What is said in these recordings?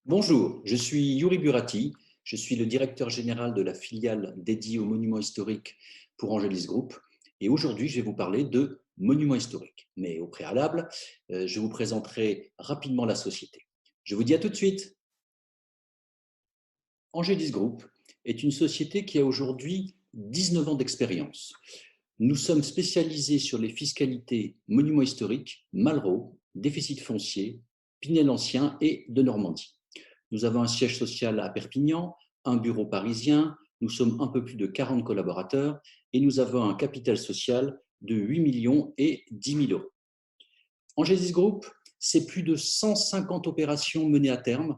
Bonjour, je suis Yuri Burati, je suis le directeur général de la filiale dédiée aux monuments historiques pour Angelis Group et aujourd'hui je vais vous parler de monuments historiques. Mais au préalable, je vous présenterai rapidement la société. Je vous dis à tout de suite. Angelis Group est une société qui a aujourd'hui 19 ans d'expérience. Nous sommes spécialisés sur les fiscalités monuments historiques, Malraux, déficit foncier, Pinel Ancien et de Normandie. Nous avons un siège social à Perpignan, un bureau parisien, nous sommes un peu plus de 40 collaborateurs et nous avons un capital social de 8 millions et 10 000 euros. Angelis Group, c'est plus de 150 opérations menées à terme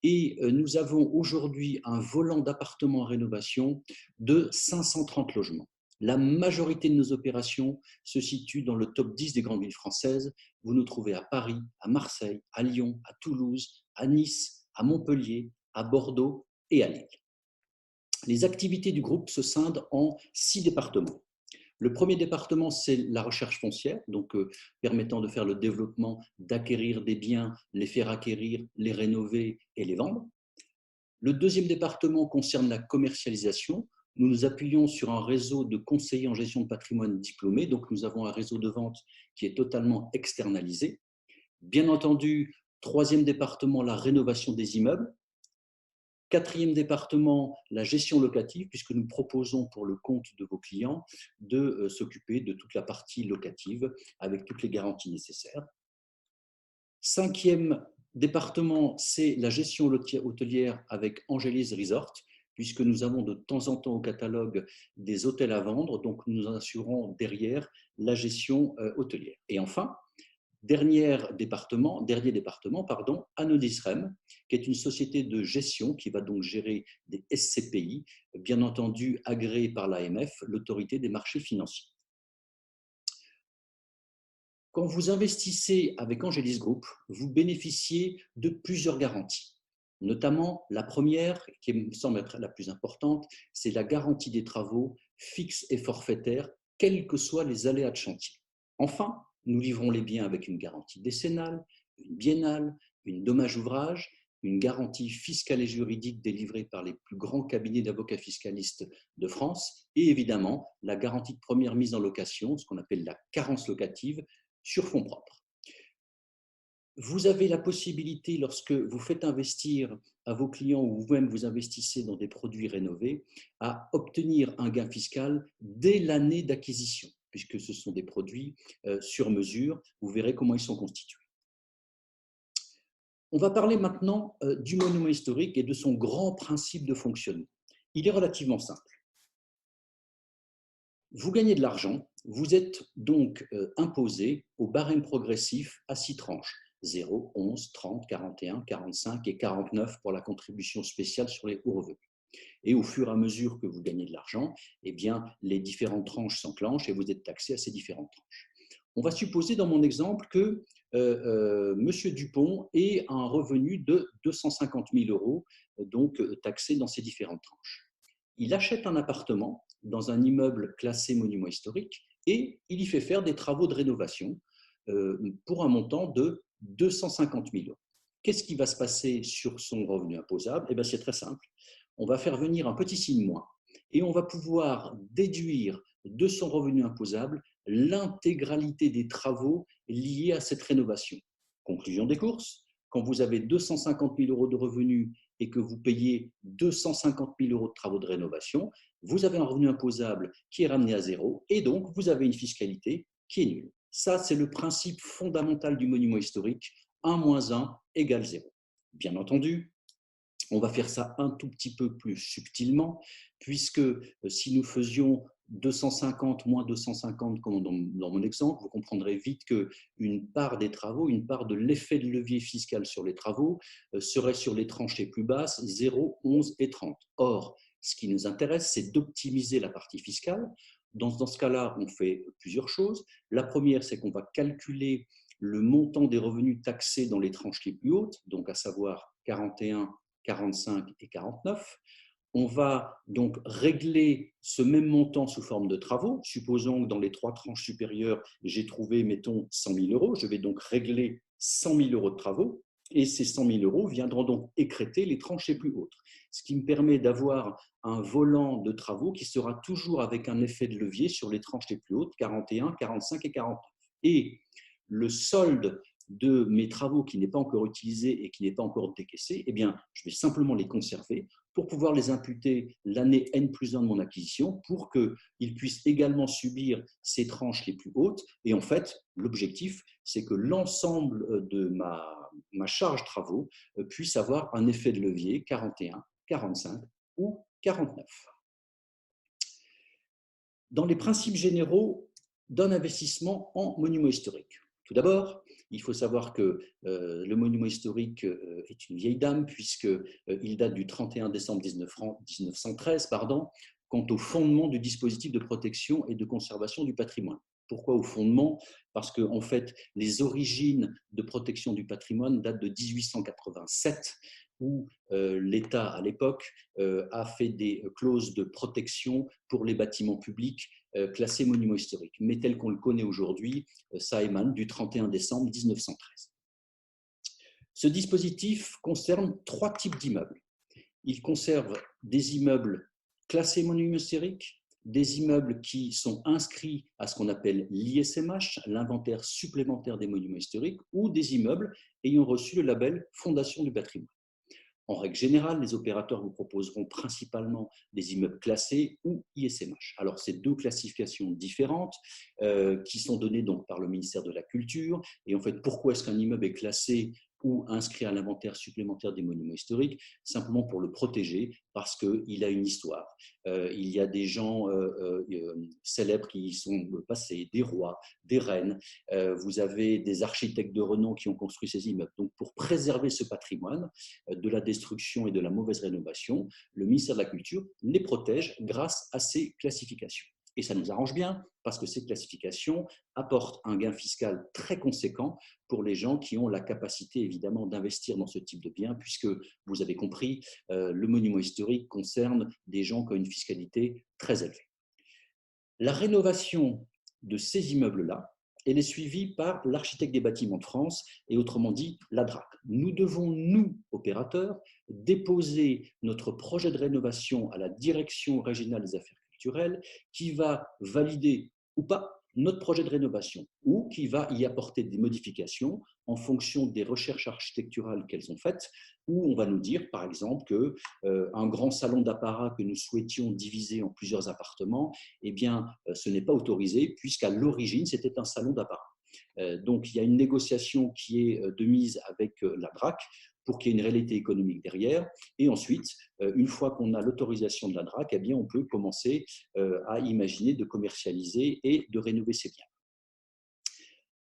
et nous avons aujourd'hui un volant d'appartements en rénovation de 530 logements. La majorité de nos opérations se situe dans le top 10 des grandes villes françaises. Vous nous trouvez à Paris, à Marseille, à Lyon, à Toulouse, à Nice, à Montpellier, à Bordeaux et à Lille. Les activités du groupe se scindent en 6 départements. Le premier département, c'est la recherche foncière, donc permettant de faire le développement, d'acquérir des biens, les faire acquérir, les rénover et les vendre. Le deuxième département concerne la commercialisation. Nous nous appuyons sur un réseau de conseillers en gestion de patrimoine diplômés, donc nous avons un réseau de vente qui est totalement externalisé. Bien entendu, troisième département, la rénovation des immeubles. Quatrième département, la gestion locative, puisque nous proposons pour le compte de vos clients de s'occuper de toute la partie locative avec toutes les garanties nécessaires. Cinquième département, c'est la gestion hôtelière avec Angelis Resort, puisque nous avons de temps en temps au catalogue des hôtels à vendre, donc nous assurons derrière la gestion hôtelière. Et enfin, dernier département, Anodisrem, qui est une société de gestion qui va donc gérer des SCPI, bien entendu agréée par l'AMF, l'autorité des marchés financiers. Quand vous investissez avec Angelis Group, vous bénéficiez de plusieurs garanties. Notamment, la première, qui me semble être la plus importante, c'est la garantie des travaux fixes et forfaitaires, quels que soient les aléas de chantier. Enfin, nous livrons les biens avec une garantie décennale, une biennale, une dommage ouvrage, une garantie fiscale et juridique délivrée par les plus grands cabinets d'avocats fiscalistes de France et évidemment la garantie de première mise en location, ce qu'on appelle la carence locative, sur fonds propres. Vous avez la possibilité, lorsque vous faites investir à vos clients ou vous-même vous investissez dans des produits rénovés, à obtenir un gain fiscal dès l'année d'acquisition, puisque ce sont des produits sur mesure. Vous verrez comment ils sont constitués. On va parler maintenant du monument historique et de son grand principe de fonctionnement. Il est relativement simple. Vous gagnez de l'argent, vous êtes donc imposé au barème progressif à 6 tranches, 0, 11, 30, 41, 45 et 49 pour la contribution spéciale sur les hauts revenus. Et au fur et à mesure que vous gagnez de l'argent, eh bien, les différentes tranches s'enclenchent et vous êtes taxé à ces différentes tranches. On va supposer dans mon exemple que M. Dupont ait un revenu de 250 000 euros, donc taxé dans ces différentes tranches. Il achète un appartement dans un immeuble classé monument historique et il y fait faire des travaux de rénovation pour un montant de 250 000 euros. Qu'est-ce qui va se passer sur son revenu imposable? Eh bien, c'est très simple. On va faire venir un petit signe moins et on va pouvoir déduire de son revenu imposable l'intégralité des travaux liés à cette rénovation. Conclusion des courses, quand vous avez 250 000 euros de revenus et que vous payez 250 000 euros de travaux de rénovation, vous avez un revenu imposable qui est ramené à zéro et donc vous avez une fiscalité qui est nulle. Ça, c'est le principe fondamental du monument historique, 1 moins 1 égale 0. Bien entendu, on va faire ça un tout petit peu plus subtilement, puisque si nous faisions 250 moins 250, comme dans mon exemple, vous comprendrez vite qu'une part des travaux, une part de l'effet de levier fiscal sur les travaux serait sur les tranches les plus basses, 0, 11 et 30. Or, ce qui nous intéresse, c'est d'optimiser la partie fiscale. Dans ce cas-là, on fait plusieurs choses. La première, c'est qu'on va calculer le montant des revenus taxés dans les tranches les plus hautes, donc à savoir 41, 45 et 49. On va donc régler ce même montant sous forme de travaux. Supposons que dans les 3 tranches supérieures, j'ai trouvé, mettons, 100 000 euros. Je vais donc régler 100 000 euros de travaux. Et ces 100 000 euros viendront donc écrêter les tranches les plus hautes, ce qui me permet d'avoir un volant de travaux qui sera toujours avec un effet de levier sur les tranches les plus hautes, 41, 45 et 49. Et le solde de mes travaux qui n'est pas encore utilisé et qui n'est pas encore décaissé, eh bien, je vais simplement les conserver pour pouvoir les imputer l'année N+1 de mon acquisition pour qu'ils puissent également subir ces tranches les plus hautes. Et en fait, l'objectif, c'est que l'ensemble de ma charge travaux puisse avoir un effet de levier 41, 45 ou 49. Dans les principes généraux d'un investissement en monument historique. Tout d'abord, il faut savoir que le monument historique est une vieille dame puisqu'il date du 31 décembre 1913, quant au fondement du dispositif de protection et de conservation du patrimoine. Pourquoi au fondement? Parce que en fait, les origines de protection du patrimoine datent de 1887, où l'État, à l'époque, a fait des clauses de protection pour les bâtiments publics classés monuments historiques. Mais tel qu'on le connaît aujourd'hui, ça émane du 31 décembre 1913. Ce dispositif concerne 3 types d'immeubles. Il conserve des immeubles classés monuments historiques, des immeubles qui sont inscrits à ce qu'on appelle l'ISMH, l'inventaire supplémentaire des monuments historiques, ou des immeubles ayant reçu le label Fondation du patrimoine. En règle générale, les opérateurs vous proposeront principalement des immeubles classés ou ISMH. Alors, c'est 2 classifications différentes qui sont données donc par le ministère de la Culture. Et en fait, pourquoi est-ce qu'un immeuble est classé ou inscrit à l'inventaire supplémentaire des monuments historiques? Simplement pour le protéger, parce qu'il a une histoire. Il y a des gens célèbres qui y sont passés, des rois, des reines. Vous avez des architectes de renom qui ont construit ces immeubles. Donc, pour préserver ce patrimoine de la destruction et de la mauvaise rénovation, le ministère de la Culture les protège grâce à ces classifications. Et ça nous arrange bien parce que ces classifications apportent un gain fiscal très conséquent pour les gens qui ont la capacité évidemment d'investir dans ce type de biens, puisque vous avez compris, le monument historique concerne des gens qui ont une fiscalité très élevée. La rénovation de ces immeubles-là, elle est suivie par l'architecte des bâtiments de France et autrement dit la DRAC. Nous devons, nous, opérateurs, déposer notre projet de rénovation à la Direction régionale des affaires culturelles qui va valider ou pas notre projet de rénovation ou qui va y apporter des modifications en fonction des recherches architecturales qu'elles ont faites, où on va nous dire, par exemple, qu'un grand salon d'apparat que nous souhaitions diviser en plusieurs appartements, eh bien, ce n'est pas autorisé puisqu'à l'origine, c'était un salon d'apparat. Donc, il y a une négociation qui est de mise avec la DRAC pour qu'il y ait une réalité économique derrière. Et ensuite, une fois qu'on a l'autorisation de la DRAC, eh bien, on peut commencer à imaginer de commercialiser et de rénover ces biens.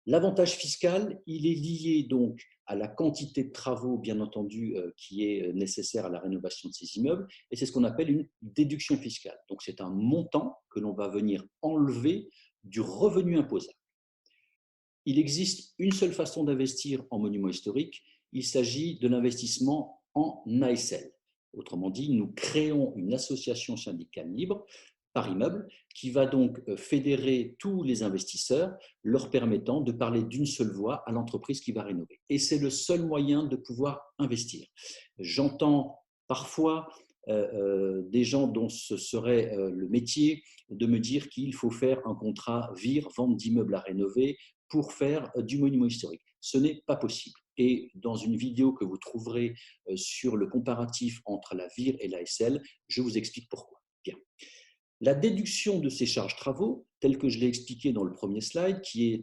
L'avantage fiscal, il est lié donc à la quantité de travaux, bien entendu, qui est nécessaire à la rénovation de ces immeubles, et c'est ce qu'on appelle une déduction fiscale. Donc, c'est un montant que l'on va venir enlever du revenu imposable. Il existe une seule façon d'investir en monument historique, il s'agit de l'investissement en ASL. Autrement dit, nous créons une association syndicale libre par immeuble qui va donc fédérer tous les investisseurs, leur permettant de parler d'une seule voix à l'entreprise qui va rénover. Et c'est le seul moyen de pouvoir investir. J'entends parfois des gens dont ce serait le métier de me dire qu'il faut faire un contrat VIR, vente d'immeubles à rénover, pour faire du monument historique. Ce n'est pas possible. Et dans une vidéo que vous trouverez sur le comparatif entre la VIR et l'ASL, je vous explique pourquoi. Bien. La déduction de ces charges travaux, telle que je l'ai expliqué dans le premier slide, qui est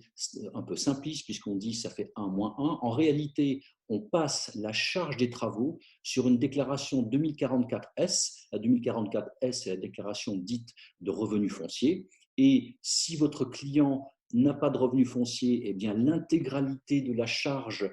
un peu simpliste puisqu'on dit ça fait 1 moins 1, en réalité, on passe la charge des travaux sur une déclaration 2044S. La 2044S, c'est la déclaration dite de revenus fonciers. Et si votre client n'a pas de revenus fonciers, eh bien l'intégralité de la charge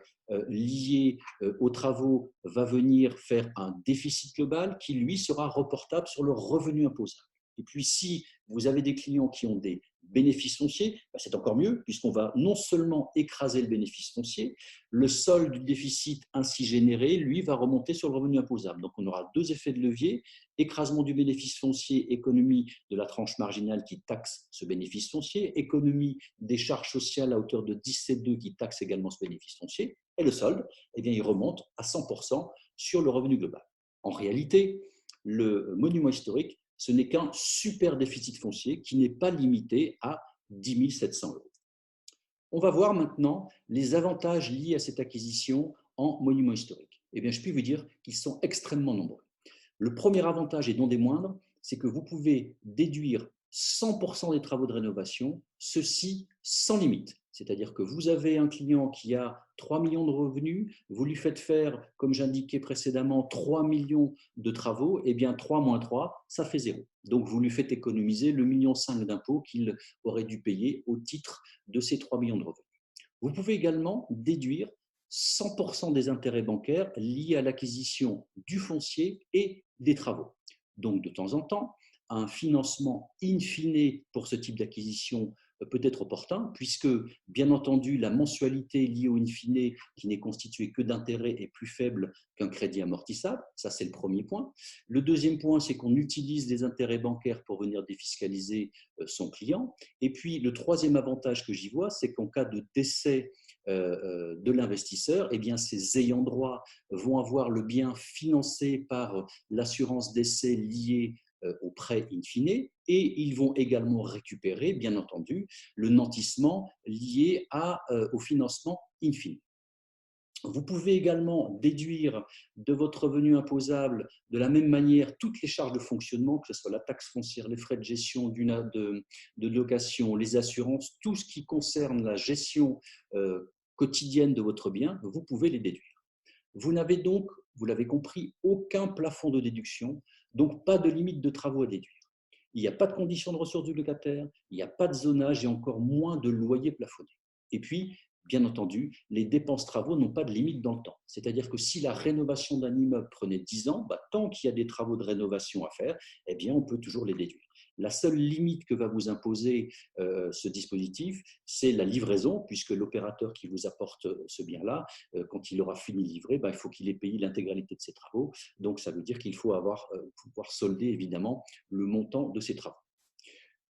liée aux travaux va venir faire un déficit global qui, lui, sera reportable sur le revenu imposable. Et puis, si vous avez des clients qui ont des bénéfice foncier, c'est encore mieux, puisqu'on va non seulement écraser le bénéfice foncier, le solde du déficit ainsi généré, lui, va remonter sur le revenu imposable. Donc, on aura deux effets de levier, écrasement du bénéfice foncier, économie de la tranche marginale qui taxe ce bénéfice foncier, économie des charges sociales à hauteur de 17,2 qui taxe également ce bénéfice foncier, et le solde, eh bien, il remonte à 100% sur le revenu global. En réalité, le monument historique, ce n'est qu'un super déficit foncier qui n'est pas limité à 10 700 euros. On va voir maintenant les avantages liés à cette acquisition en monument historique. Eh bien, je puis vous dire qu'ils sont extrêmement nombreux. Le premier avantage, et non des moindres, c'est que vous pouvez déduire 100% des travaux de rénovation, ceci sans limite. C'est-à-dire que vous avez un client qui a 3 millions de revenus, vous lui faites faire, comme j'indiquais précédemment, 3 millions de travaux, et bien 3 moins 3, ça fait 0. Donc vous lui faites économiser le 1,5 million d'impôts qu'il aurait dû payer au titre de ces 3 millions de revenus. Vous pouvez également déduire 100% des intérêts bancaires liés à l'acquisition du foncier et des travaux. Donc, de temps en temps, un financement in fine pour ce type d'acquisition peut être opportun, puisque, bien entendu, la mensualité liée au in fine, qui n'est constituée que d'intérêts, est plus faible qu'un crédit amortissable. Ça, c'est le premier point. Le deuxième point, c'est qu'on utilise des intérêts bancaires pour venir défiscaliser son client. Et puis, le troisième avantage que j'y vois, c'est qu'en cas de décès de l'investisseur, eh bien, ces ayants droit vont avoir le bien financé par l'assurance décès liée au prêt in fine, et ils vont également récupérer, bien entendu, le nantissement lié au financement in fine. Vous pouvez également déduire de votre revenu imposable de la même manière toutes les charges de fonctionnement, que ce soit la taxe foncière, les frais de gestion de location, les assurances, tout ce qui concerne la gestion quotidienne de votre bien, vous pouvez les déduire. Vous n'avez donc, vous l'avez compris, aucun plafond de déduction, donc pas de limite de travaux à déduire. Il n'y a pas de condition de ressources du locataire, il n'y a pas de zonage et encore moins de loyer plafonné. Et puis, bien entendu, les dépenses travaux n'ont pas de limite dans le temps. C'est-à-dire que si la rénovation d'un immeuble prenait 10 ans, tant qu'il y a des travaux de rénovation à faire, eh bien, on peut toujours les déduire. La seule limite que va vous imposer ce dispositif, c'est la livraison, puisque l'opérateur qui vous apporte ce bien-là, quand il aura fini de livrer, il faut qu'il ait payé l'intégralité de ses travaux. Donc, ça veut dire qu'il faut pouvoir solder, évidemment, le montant de ses travaux.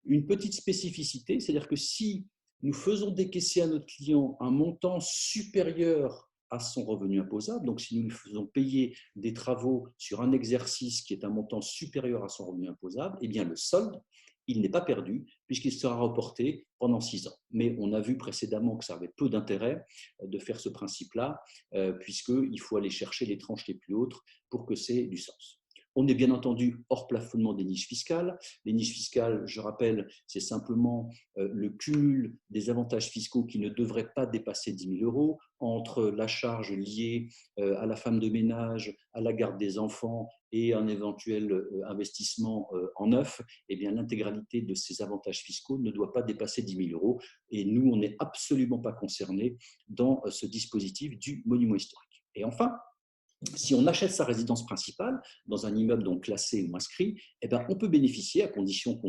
Une petite spécificité, c'est-à-dire que si nous faisons décaisser à notre client un montant supérieur à son revenu imposable, donc si nous lui faisons payer des travaux sur un exercice qui est un montant supérieur à son revenu imposable, eh bien le solde, il n'est pas perdu puisqu'il sera reporté pendant 6 ans. Mais on a vu précédemment que ça avait peu d'intérêt de faire ce principe-là, puisqu'il faut aller chercher les tranches les plus hautes pour que ça ait du sens. On est bien entendu hors plafonnement des niches fiscales. Les niches fiscales, je rappelle, c'est simplement le cumul des avantages fiscaux qui ne devraient pas dépasser 10 000 euros entre la charge liée à la femme de ménage, à la garde des enfants et un éventuel investissement en neuf. Eh bien, l'intégralité de ces avantages fiscaux ne doit pas dépasser 10 000 euros. Et nous, on n'est absolument pas concernés dans ce dispositif du monument historique. Et enfin, si on achète sa résidence principale dans un immeuble donc classé ou inscrit, eh bien, on peut bénéficier, à condition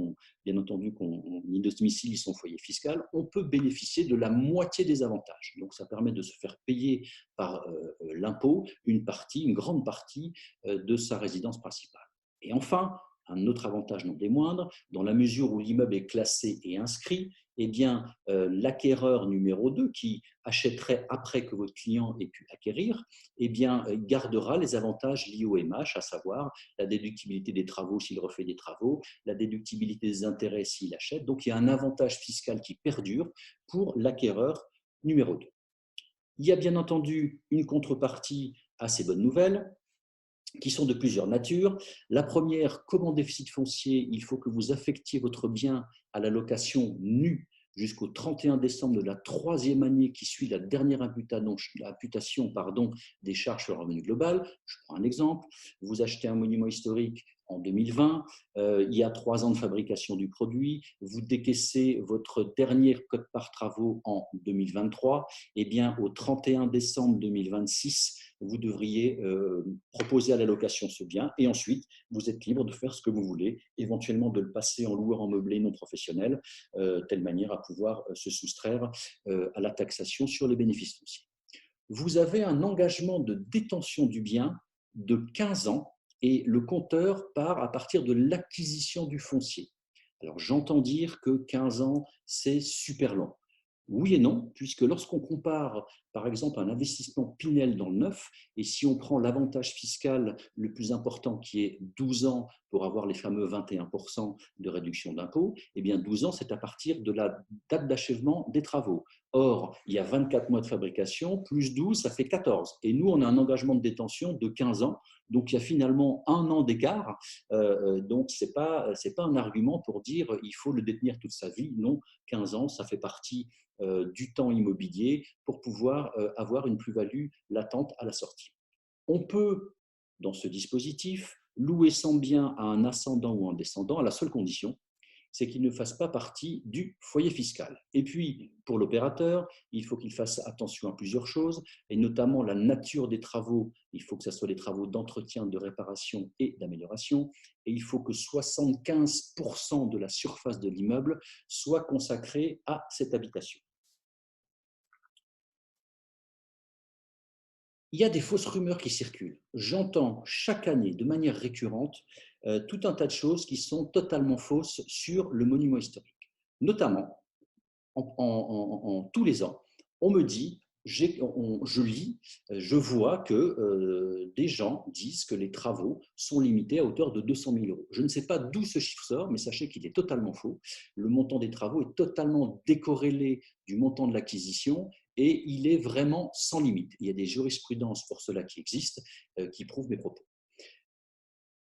bien entendu qu'on y domicile son foyer fiscal, on peut bénéficier de la moitié des avantages. Donc, ça permet de se faire payer par l'impôt une grande partie de sa résidence principale. Et enfin, un autre avantage non des moindres, dans la mesure où l'immeuble est classé et inscrit, eh bien, l'acquéreur numéro 2, qui achèterait après que votre client ait pu acquérir, eh bien, gardera les avantages liés au MH, à savoir la déductibilité des travaux s'il refait des travaux, la déductibilité des intérêts s'il achète. Donc, il y a un avantage fiscal qui perdure pour l'acquéreur numéro 2. Il y a bien entendu une contrepartie à ces bonnes nouvelles, qui sont de plusieurs natures. La première, comme en déficit foncier, il faut que vous affectiez votre bien à la location nue jusqu'au 31 décembre de la 3e année qui suit la dernière imputation des charges sur le revenu global. Je prends un exemple. Vous achetez un monument historique en 2020, il y a 3 ans de fabrication du produit, vous décaissez votre dernier code part travaux en 2023, eh bien, au 31 décembre 2026, vous devriez proposer à la location ce bien et ensuite, vous êtes libre de faire ce que vous voulez, éventuellement de le passer en loueur en meublé non professionnel, telle manière à pouvoir se soustraire à la taxation sur les bénéfices fonciers. Vous avez un engagement de détention du bien de 15 ans et le compteur part à partir de l'acquisition du foncier. Alors j'entends dire que 15 ans, c'est super long. Oui et non, puisque lorsqu'on compare par exemple un investissement Pinel dans le neuf, et si on prend l'avantage fiscal le plus important qui est 12 ans pour avoir les fameux 21% de réduction d'impôt, eh bien 12 ans, c'est à partir de la date d'achèvement des travaux. Or, il y a 24 mois de fabrication, plus 12, ça fait 14. Et nous, on a un engagement de détention de 15 ans. Donc, il y a finalement 1 an d'écart. Donc, ce n'est pas un argument pour dire il faut le détenir toute sa vie. Non, 15 ans, ça fait partie du temps immobilier pour pouvoir avoir une plus-value latente à la sortie. On peut, dans ce dispositif, louer son bien à un ascendant ou un descendant à la seule condition, c'est qu'il ne fasse pas partie du foyer fiscal. Et puis, pour l'opérateur, il faut qu'il fasse attention à plusieurs choses, et notamment la nature des travaux. Il faut que ce soit des travaux d'entretien, de réparation et d'amélioration. Et il faut que 75% de la surface de l'immeuble soit consacrée à cette habitation. Il y a des fausses rumeurs qui circulent. J'entends chaque année, de manière récurrente, tout un tas de choses qui sont totalement fausses sur le monument historique. Notamment, tous les ans, on me dit, je lis, je vois que des gens disent que les travaux sont limités à hauteur de 200 000 euros. Je ne sais pas d'où ce chiffre sort, mais sachez qu'il est totalement faux. Le montant des travaux est totalement décorrélé du montant de l'acquisition et il est vraiment sans limite. Il y a des jurisprudences pour cela qui existent, qui prouvent mes propos.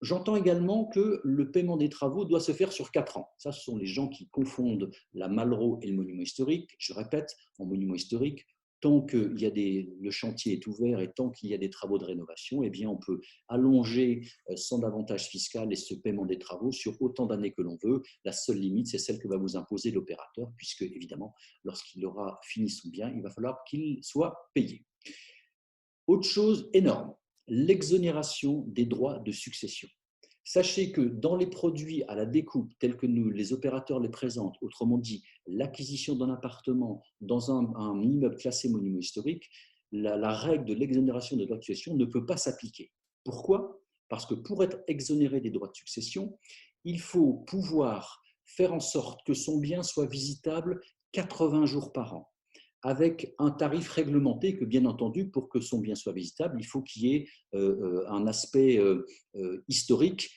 J'entends également que le paiement des travaux doit se faire sur 4 ans. Ça, ce sont les gens qui confondent la Malraux et le monument historique. Je répète, en monument historique, tant que le chantier est ouvert et tant qu'il y a des travaux de rénovation, eh bien, on peut allonger son avantage fiscal et ce paiement des travaux sur autant d'années que l'on veut. La seule limite, c'est celle que va vous imposer l'opérateur, puisque, évidemment, lorsqu'il aura fini son bien, il va falloir qu'il soit payé. Autre chose énorme, l'exonération des droits de succession. Sachez que dans les produits à la découpe tels que nous, les opérateurs les présentent, autrement dit l'acquisition d'un appartement dans un immeuble classé monument historique, la règle de l'exonération des droits de succession ne peut pas s'appliquer. Pourquoi? Parce que pour être exonéré des droits de succession, il faut pouvoir faire en sorte que son bien soit visitable 80 jours par an, avec un tarif réglementé que, bien entendu, pour que son bien soit visitable, il faut qu'il y ait un aspect historique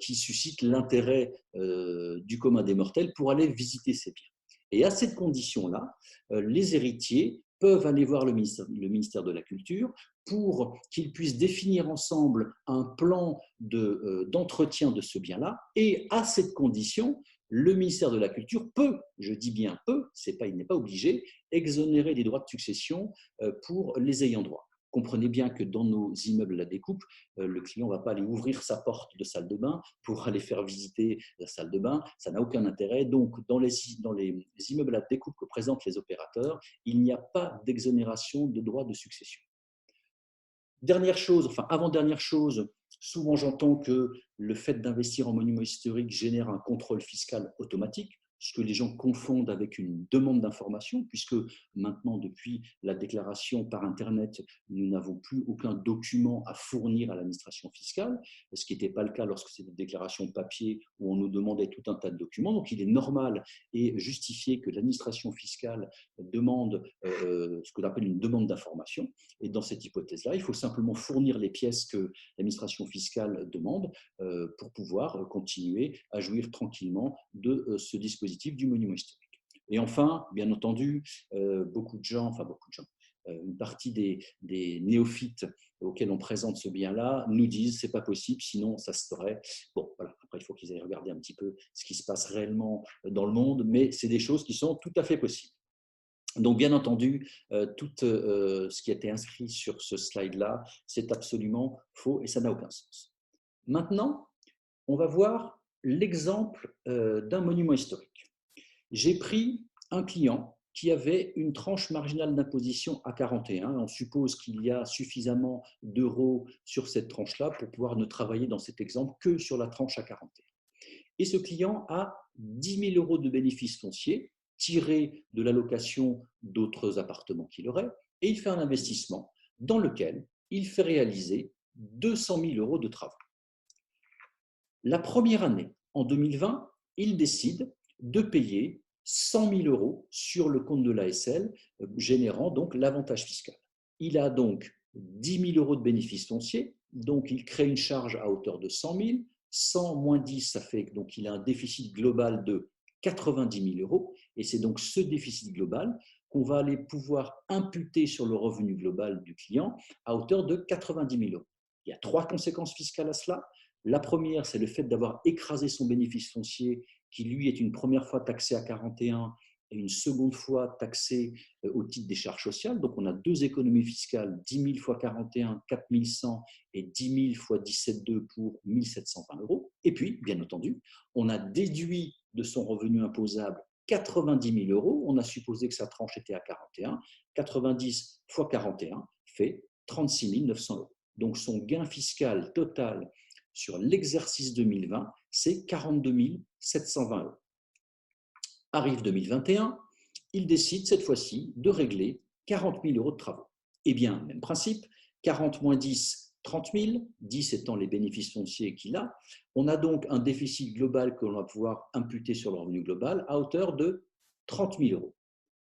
qui suscite l'intérêt du commun des mortels pour aller visiter ces biens. Et à cette condition-là, les héritiers peuvent aller voir le ministère de la Culture pour qu'ils puissent définir ensemble un plan d'entretien de ce bien-là. Et à cette condition, le ministère de la Culture peut, je dis bien peut, il n'est pas obligé, exonérer des droits de succession pour les ayants droit. Comprenez bien que dans nos immeubles à la découpe, le client ne va pas aller ouvrir sa porte de salle de bain pour aller faire visiter la salle de bain. Ça n'a aucun intérêt. Donc, dans les immeubles à la découpe que présentent les opérateurs, il n'y a pas d'exonération de droits de succession. Dernière chose, enfin avant-dernière chose, souvent j'entends que le fait d'investir en monument historique génère un contrôle fiscal automatique, ce que les gens confondent avec une demande d'information, puisque maintenant, depuis la déclaration par Internet, nous n'avons plus aucun document à fournir à l'administration fiscale, ce qui n'était pas le cas lorsque c'était une déclaration papier où on nous demandait tout un tas de documents. Donc il est normal et justifié que l'administration fiscale demande ce que l'on appelle une demande d'information. Et dans cette hypothèse-là, il faut simplement fournir les pièces que l'administration fiscale demande pour pouvoir continuer à jouir tranquillement de ce dispositif du monument historique. Et enfin, bien entendu, une partie des néophytes auxquels on présente ce bien-là nous disent c'est pas possible, sinon ça se ferait. Bon, voilà. Après, il faut qu'ils aillent regarder un petit peu ce qui se passe réellement dans le monde, mais c'est des choses qui sont tout à fait possibles. Donc, bien entendu, tout ce qui a été inscrit sur ce slide-là, c'est absolument faux et ça n'a aucun sens. Maintenant, On va voir l'exemple d'un monument historique. J'ai pris un client qui avait une tranche marginale d'imposition à 41. On suppose qu'il y a suffisamment d'euros sur cette tranche-là pour pouvoir ne travailler dans cet exemple que sur la tranche à 41. Et ce client a 10 000 euros de bénéfices fonciers tirés de l'allocation d'autres appartements qu'il aurait, et il fait un investissement dans lequel il fait réaliser 200 000 euros de travaux. La première année, en 2020, il décide de payer 100 000 euros sur le compte de l'ASL, générant donc l'avantage fiscal. Il a donc 10 000 euros de bénéfices fonciers, donc il crée une charge à hauteur de 100 000. 100 moins 10, ça fait donc il a un déficit global de 90 000 euros, et c'est donc ce déficit global qu'on va aller pouvoir imputer sur le revenu global du client à hauteur de 90 000 euros. Il y a 3 conséquences fiscales à cela. La première, c'est le fait d'avoir écrasé son bénéfice foncier, qui lui est une première fois taxé à 41 et une seconde fois taxé au titre des charges sociales. Donc on a 2 économies fiscales, 10 000 fois 41, 4 100, et 10 000 fois 17,2 pour 1 720 euros. Et puis, bien entendu, on a déduit de son revenu imposable 90 000 euros. On a supposé que sa tranche était à 41. 90 fois 41 fait 36 900 euros. Donc son gain fiscal total sur l'exercice 2020, c'est 42 720 euros. Arrive 2021, il décide cette fois-ci de régler 40 000 euros de travaux. Eh bien, même principe, 40 moins 10, 30 000, 10 étant les bénéfices fonciers qu'il a. On a donc un déficit global que l'on va pouvoir imputer sur le revenu global à hauteur de 30 000 euros.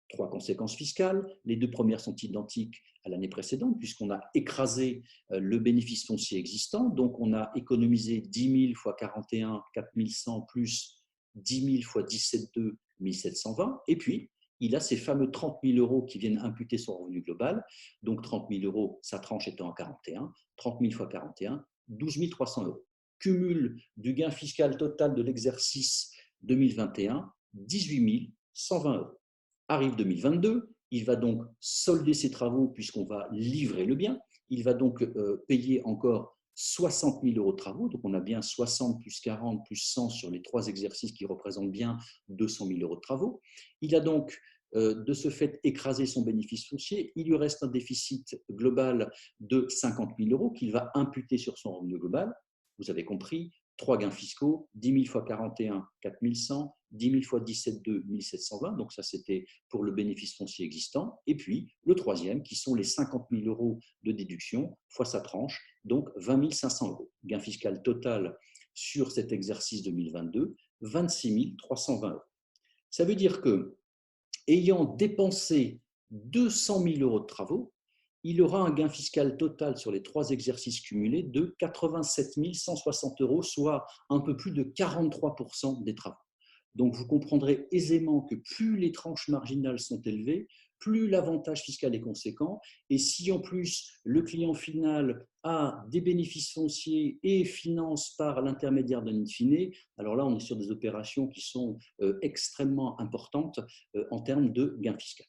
3 conséquences fiscales. Les 2 premières sont identiques à l'année précédente, puisqu'on a écrasé le bénéfice foncier existant. Donc, on a économisé 10 000 fois 41, 4 100, plus 10 000 fois 17,2, 1 720. Et puis, il a ces fameux 30 000 euros qui viennent imputer son revenu global. Donc, 30 000 euros, sa tranche étant à 41. 30 000 fois 41, 12 300 euros. Cumul du gain fiscal total de l'exercice 2021, 18 120 euros. Arrive 2022, il va donc solder ses travaux puisqu'on va livrer le bien. Il va donc payer encore 60 000 euros de travaux. Donc on a bien 60 plus 40 plus 100 sur les 3 exercices qui représentent bien 200 000 euros de travaux. Il a donc de ce fait écrasé son bénéfice foncier. Il lui reste un déficit global de 50 000 euros qu'il va imputer sur son revenu global. Vous avez compris, 3 gains fiscaux, 10 000 fois 41, 4 100, 10 000 fois 17,2, 1 720. Donc ça, c'était pour le bénéfice foncier existant. Et puis, le troisième, qui sont les 50 000 euros de déduction fois sa tranche, donc 20 500 euros. Gain fiscal total sur cet exercice 2022, 26 320 euros. Ça veut dire que, ayant dépensé 200 000 euros de travaux, il aura un gain fiscal total sur les 3 exercices cumulés de 87 160 euros, soit un peu plus de 43% des travaux. Donc vous comprendrez aisément que plus les tranches marginales sont élevées, plus l'avantage fiscal est conséquent. Et si en plus le client final a des bénéfices fonciers et finance par l'intermédiaire d'un in fine, alors là on est sur des opérations qui sont extrêmement importantes en termes de gain fiscal.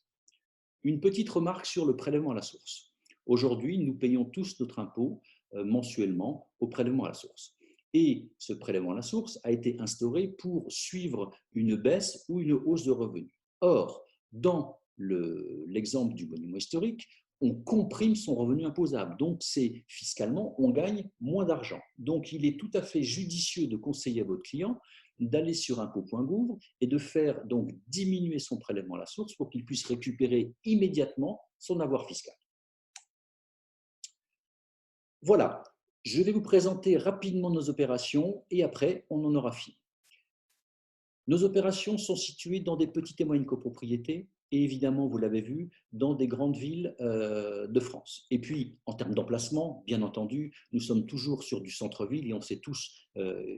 Une petite remarque sur le prélèvement à la source. Aujourd'hui, nous payons tous notre impôt mensuellement au prélèvement à la source. Et ce prélèvement à la source a été instauré pour suivre une baisse ou une hausse de revenus. Or, dans l'exemple du monument historique, on comprime son revenu imposable. Donc, c'est fiscalement, on gagne moins d'argent. Donc, il est tout à fait judicieux de conseiller à votre client d'aller sur impôt.gouv et de faire donc diminuer son prélèvement à la source pour qu'il puisse récupérer immédiatement son avoir fiscal. Voilà, je vais vous présenter rapidement nos opérations et après, on en aura fini. Nos opérations sont situées dans des petites et moyennes copropriétés et évidemment, vous l'avez vu, dans des grandes villes de France. Et puis, en termes d'emplacement, bien entendu, nous sommes toujours sur du centre-ville et on sait tous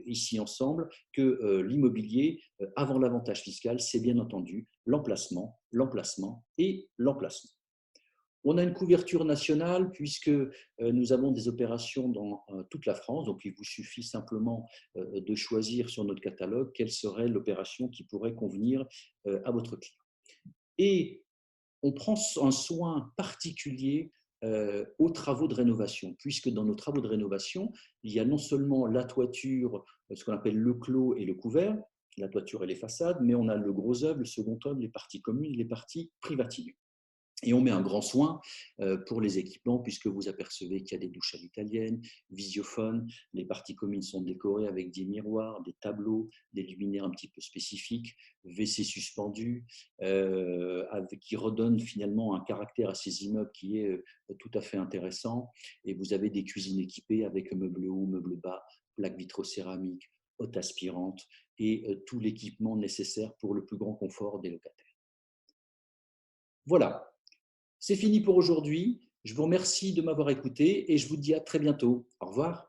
ici ensemble que l'immobilier, avant l'avantage fiscal, c'est bien entendu l'emplacement, l'emplacement et l'emplacement. On a une couverture nationale puisque nous avons des opérations dans toute la France. Donc, il vous suffit simplement de choisir sur notre catalogue quelle serait l'opération qui pourrait convenir à votre client. Et on prend un soin particulier aux travaux de rénovation, puisque dans nos travaux de rénovation, il y a non seulement la toiture, ce qu'on appelle le clos et le couvert, la toiture et les façades, mais on a le gros œuvre, le second œuvre, les parties communes, les parties privatives. Et on met un grand soin pour les équipements, puisque vous apercevez qu'il y a des douches à l'italienne, visiophones, les parties communes sont décorées avec des miroirs, des tableaux, des luminaires un petit peu spécifiques, WC suspendus, qui redonnent finalement un caractère à ces immeubles qui est tout à fait intéressant. Et vous avez des cuisines équipées avec meubles haut, meubles bas, plaques vitrocéramiques, haute aspirante et tout l'équipement nécessaire pour le plus grand confort des locataires. Voilà, c'est fini pour aujourd'hui. Je vous remercie de m'avoir écouté et je vous dis à très bientôt. Au revoir.